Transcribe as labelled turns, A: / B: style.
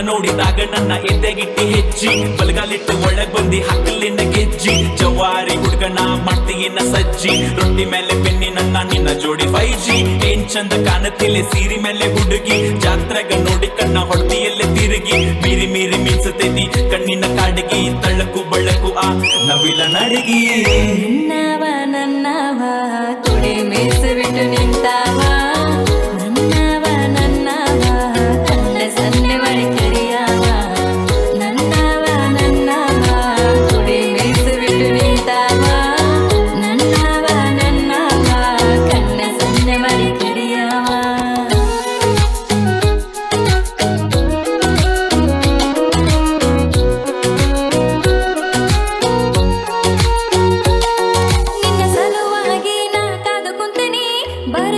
A: ನೋಡಿದಾಗ ನನ್ನ ಎದೆಗಿಟ್ಟಿ ಹೆಚ್ಚಿ ಬಲಗಾಲಿಟ್ಟು ಒಳಗ್ ಬಂದಿ ಹಕ್ಕಲಿನ ಗೆಜ್ಜಿ ಜವಾರಿ ಹುಡುಗನ ಮಾಡ್ತೀನ ಸಜ್ಜಿ ರೊಟ್ಟಿ ಮೇಲೆ ಬೆನ್ನಿ ನನ್ನ ನಿನ್ನ ಜೋಡಿ 5G ಏನ್ ಚಂದ ಕಾಣತಿಲೆ ಸೀರಿ ಮೇಲೆ ಹುಡುಗಿ ಜಾತ್ರೆಗ ನೋಡಿ ಕಣ್ಣ ಹೊಡ್ತಿಯಲ್ಲೇ ತಿರುಗಿ ಮೀರಿ ಮೀರಿ ಮೀನ್ಸತೈತಿ ಕಣ್ಣಿನ ಕಾಡಗಿ ತಳ್ಳಕು ಬಳ್ಳಕು ಆ ನವಿಲ ನಡಗಿ
B: ನನ್ನವ ನನ್ನವ ತುಡಿ ಮೀಸು ಬಿಟ್ಟು ನಿಂತಾವ ನನ್ನವ ನನ್ನವ ಕಣ್ಣ ಸನ್ನೆ ಮಾಡಿ ಕರಿಯವ ನನ್ನವ ನನ್ನವ ತುಡಿ ಮೀಸು ಬಿಟ್ಟು ನಿಂತಾವ ನನ್ನವ ನನ್ನವ ಕಣ್ಣ ಸನ್ನೆ ಮಾಡಿ ಕರಿಯವ ನಿನ್ನ ಸಲುವಾಗಿ ನಾ ಕಾದು ಕುಂತೀನಿ ಬರ